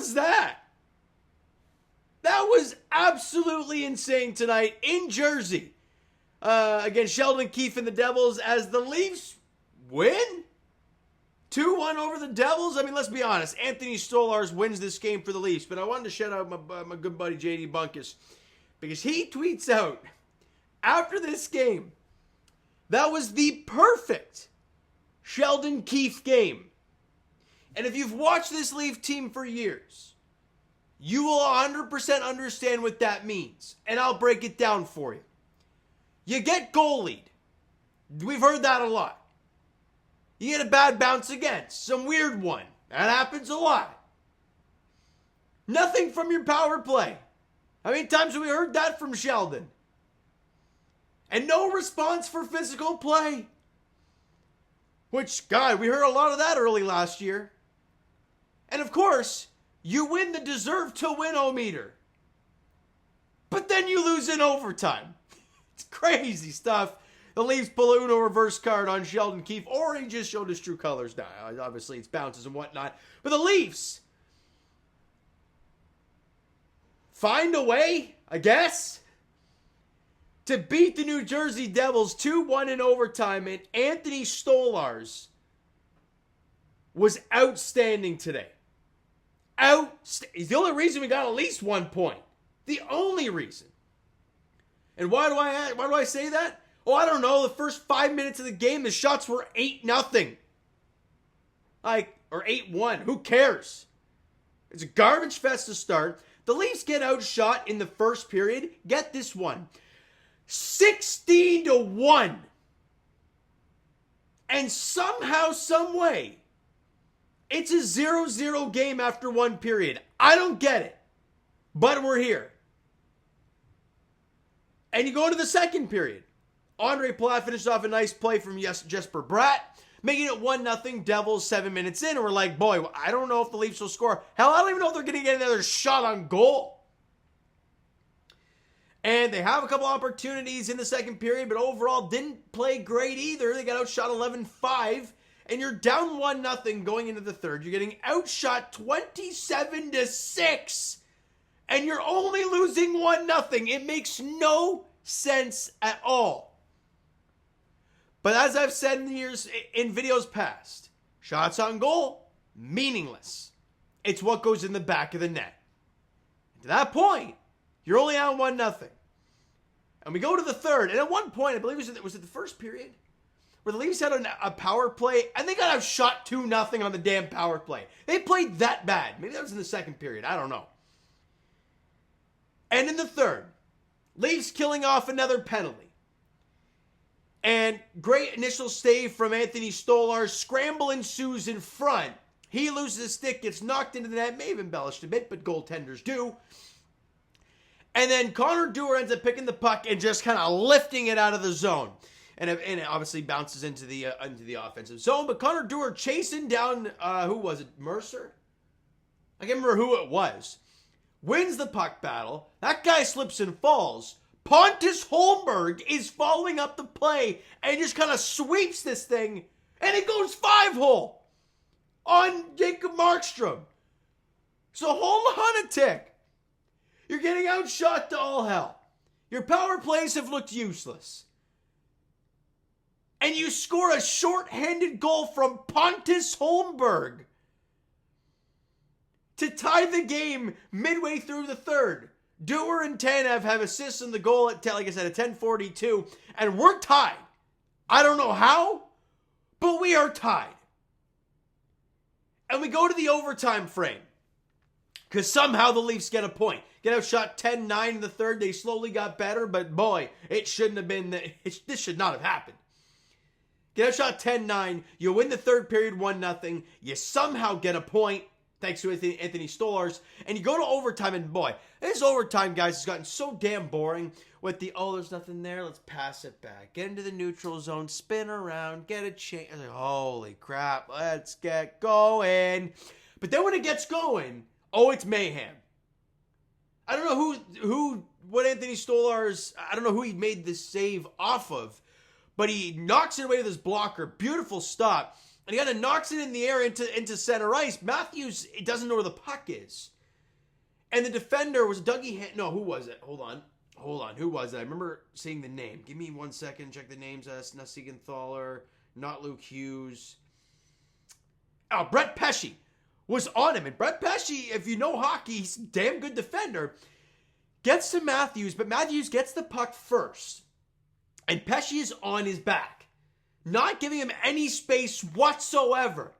was that? That was absolutely insane tonight in Jersey. Against Sheldon Keefe and the Devils as the Leafs win? 2-1 over the Devils? I mean, let's be honest. Anthony Stolarz wins this game for the Leafs, but I wanted to shout out my good buddy JD Bunkus because he tweets out after this game, that was the perfect Sheldon Keefe game. And if you've watched this Leaf team for years, you will 100% understand what that means. And I'll break it down for you. You get goalied. We've heard that a lot. You get a bad bounce against, some weird one. That happens a lot. Nothing from your power play. How many times have we heard that from Sheldon? And no response for physical play. Which, God, we heard a lot of that early last year. And of course, you win the deserve to win-o-meter. But then you lose in overtime. It's crazy stuff. The Leafs pull a Uno reverse card on Sheldon Keefe, or he just showed his true colors now. Obviously, it's bounces and whatnot. But the Leafs find a way, I guess, to beat the New Jersey Devils 2-1 in overtime. And Anthony Stolarz was outstanding today. He's the only reason we got at least 1 point. The only reason. And why do I say that? Oh, I don't know. The first 5 minutes of the game, the shots were 8-0. Or 8-1. Who cares? It's a garbage fest to start. The Leafs get outshot in the first period. Get this one. 16-1. And somehow, some way, it's a 0-0 game after one period. I don't get it. But we're here. And you go into the second period. Andre Palat finished off a nice play from Jesper Bratt, making it 1-0 Devils 7 minutes in. And we're like, boy, I don't know if the Leafs will score. Hell, I don't even know if they're going to get another shot on goal. And they have a couple opportunities in the second period, but overall didn't play great either. They got outshot 11-5. And you're down 1-0 going into the third. You're getting outshot 27-6. And you're only losing 1-0. It makes no sense at all. But as I've said in videos past, shots on goal, meaningless. It's what goes in the back of the net. And to that point, you're only on 1-0. And we go to the third. And at one point, I believe was it the first period? Where the Leafs had a power play, and they got outshot 2-0 on the damn power play. They played that bad. Maybe that was in the second period. I don't know. And in the third, Leafs killing off another penalty. And great initial save from Anthony Stolarz. Scramble ensues in front. He loses his stick, gets knocked into the net. May have embellished a bit, but goaltenders do. And then Connor Dewar ends up picking the puck and just kind of lifting it out of the zone. And it obviously bounces into the offensive zone. But Connor Dewar chasing down, who was it? Mercer? I can't remember who it was. Wins the puck battle. That guy slips and falls. Pontus Holmberg is following up the play and just kind of sweeps this thing. And it goes 5-hole on Jacob Markstrom. So hold on a tick. You're getting outshot to all hell. Your power plays have looked useless. And you score a shorthanded goal from Pontus Holmberg to tie the game midway through the third. Dewar and Tanev have assists in the goal at, like I said, at 10:42, and we're tied. I don't know how, but we are tied. And we go to the overtime frame, because somehow the Leafs get a point. Get outshot 10-9 in the third. They slowly got better, but boy, it shouldn't have been. This should not have happened. Get outshot 10-9. You win the third period 1-0. You somehow get a point, thanks to Anthony Stolarz. And you go to overtime, and boy, this overtime, guys, has gotten so damn boring with the, oh, there's nothing there, let's pass it back. Get into the neutral zone, spin around, get a change. Like, holy crap, let's get going. But then when it gets going, oh, it's mayhem. I don't know what Anthony Stolarz, I don't know who he made this save off of, but he knocks it away with his blocker. Beautiful stop. And he kind of knocks it in the air into center ice. Matthews doesn't know where the puck is. And the defender was Dougie... No, who was it? Hold on. Who was it? I remember seeing the name. Give me 1 second. Check the names. Sigenthaler, not Luke Hughes. Oh, Brett Pesce was on him. And Brett Pesce, if you know hockey, he's a damn good defender. Gets to Matthews, but Matthews gets the puck first. And Pesce is on his back. Not giving him any space whatsoever.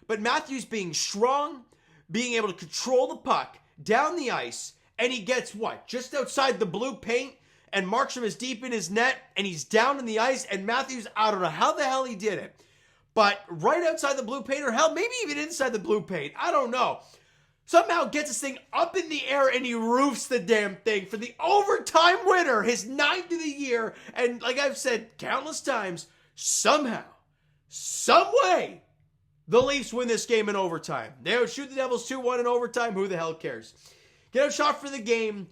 But Matthews being strong, being able to control the puck down the ice, and he gets what? Just outside the blue paint, and Markstrom is deep in his net, and he's down in the ice, and Matthews, I don't know how the hell he did it, but right outside the blue paint, or hell, maybe even inside the blue paint, I don't know. Somehow gets this thing up in the air, and he roofs the damn thing for the overtime winner, his 9th of the year, and like I've said countless times, somehow, some way, the Leafs win this game in overtime. They shoot the Devils 2-1 in overtime. Who the hell cares? Get outshot for the game,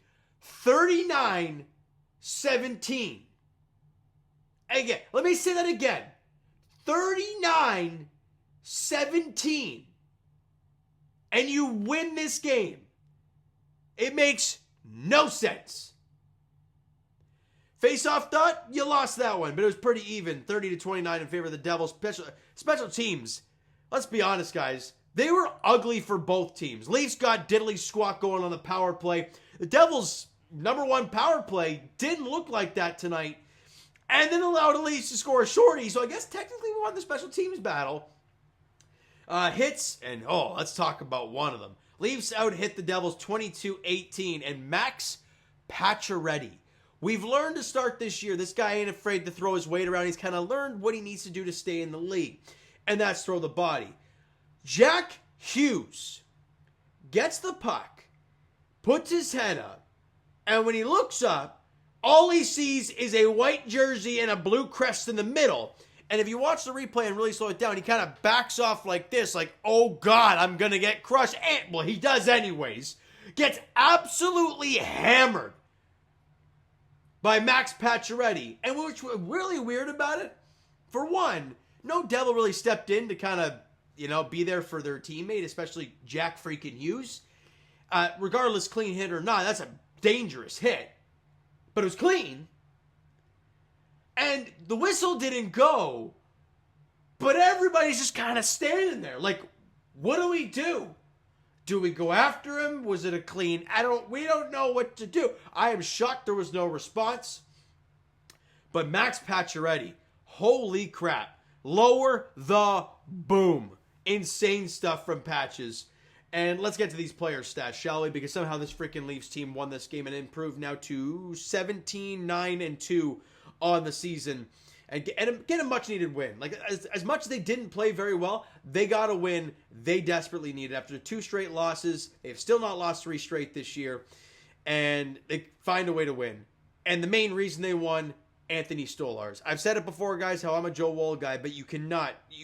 39-17. Again, let me say that again. 39-17. And you win this game. It makes no sense. Face-off dot, you lost that one, but it was pretty even. 30-29 in favor of the Devils. Special teams. Let's be honest, guys. They were ugly for both teams. Leafs got diddly squat going on the power play. The Devils' #1 power play didn't look like that tonight. And then allowed the Leafs to score a shorty. So I guess technically we won the special teams battle. Hits, and let's talk about one of them. Leafs out-hit the Devils 22-18, and Max Pacioretty. We've learned to start this year. This guy ain't afraid to throw his weight around. He's kind of learned what he needs to do to stay in the league. And that's throw the body. Jack Hughes gets the puck, puts his head up, and when he looks up, all he sees is a white jersey and a blue crest in the middle. And if you watch the replay and really slow it down, he kind of backs off like this, like, oh God, I'm going to get crushed. And, well, he does anyways. Gets absolutely hammered by Max Pacioretty. And what's really weird about it, for one, no Devil really stepped in to kind of, be there for their teammate, especially Jack freaking Hughes. Regardless, clean hit or not, that's a dangerous hit. But it was clean. And the whistle didn't go. But everybody's just kind of standing there. Like, what do we do? Do we go after him? Was it a clean? We don't know what to do. I am shocked there was no response. But Max Pacioretty, holy crap. Lower the boom. Insane stuff from Patches. And let's get to these player stats, shall we? Because somehow this freaking Leafs team won this game and improved now to 17-9-2 on the season. And get a much-needed win. Like, as much as they didn't play very well, they got a win they desperately needed. After 2 straight losses, they've still not lost 3 straight this year. And they find a way to win. And the main reason they won, Anthony Stolarz. I've said it before, guys, how I'm a Joe Wall guy, but you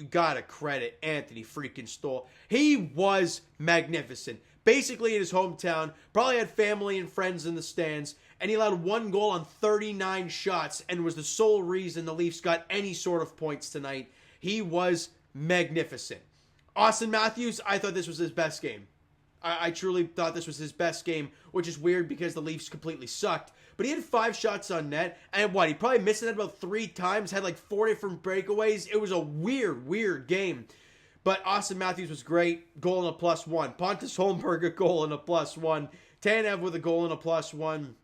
gotta credit Anthony freaking Stoll. He was magnificent. Basically in his hometown, probably had family and friends in the stands, and he allowed 1 goal on 39 shots and was the sole reason the Leafs got any sort of points tonight. He was magnificent. Austin Matthews, I thought this was his best game. I truly thought this was his best game, which is weird because the Leafs completely sucked. But he had 5 shots on net, and he probably missed it about 3 times, had like 4 different breakaways. It was a weird game. But Austin Matthews was great. Goal and a +1. Pontus Holmberg, a goal and a +1. Tanev with a goal and a +1.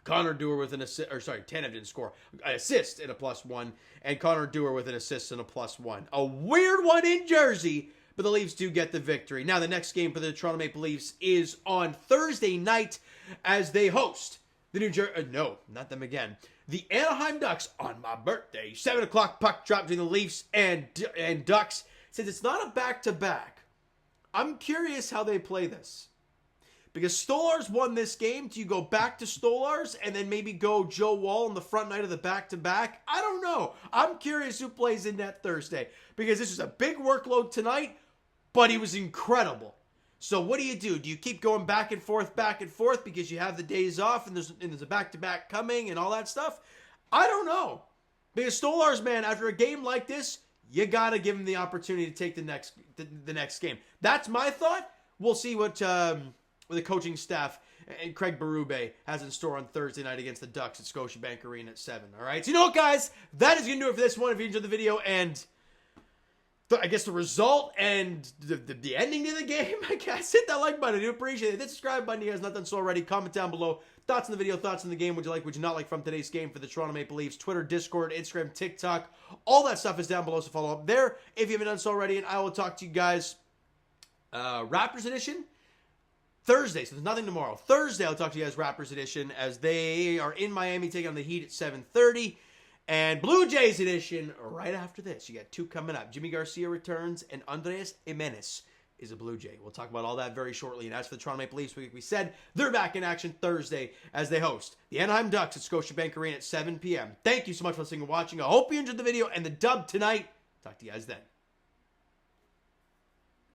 Connor Dewar with an assist, Tanev didn't score. An assist and a +1. And Connor Dewar with an assist and a +1. A weird one in Jersey, but the Leafs do get the victory. Now, the next game for the Toronto Maple Leafs is on Thursday night as they host the Anaheim Ducks on my birthday. 7 o'clock puck drop between the Leafs and Ducks. Since it's not a back-to-back, I'm curious how they play this. Because Stolarz won this game. Do you go back to Stolarz and then maybe go Joe Wall on the front night of the back-to-back? I don't know. I'm curious who plays in net Thursday. Because this was a big workload tonight, but he was incredible. So what do? Do you keep going back and forth because you have the days off and there's a back-to-back coming and all that stuff? I don't know. Because Stolarz, man, after a game like this, you got to give him the opportunity to take the next game. That's my thought. We'll see what the coaching staff and Craig Berube has in store on Thursday night against the Ducks at Scotiabank Arena at 7. All right. So you know what, guys? That is going to do it for this one. If you enjoyed the video and I guess the result and the ending to the game, I guess, hit that like button. I do appreciate it. Hit the subscribe button. You guys not done so already. Comment down below. Thoughts on the video, thoughts on the game. Would you like, would you not like from today's game for the Toronto Maple Leafs? Twitter, Discord, Instagram, TikTok. All that stuff is down below, so follow up there if you haven't done so already. And I will talk to you guys Raptors edition Thursday. So there's nothing tomorrow. Thursday, I'll talk to you guys Raptors edition as they are in Miami taking on the Heat at 7:30. And Blue Jays edition right after this. You got 2 coming up. Jimmy Garcia returns, and Andres Jimenez is a Blue Jay. We'll talk about all that very shortly. And as for the Toronto Maple Leafs, we said they're back in action Thursday as they host the Anaheim Ducks at Scotiabank Arena at 7 p.m. Thank you so much for listening and watching. I hope you enjoyed the video and the dub tonight. Talk to you guys then.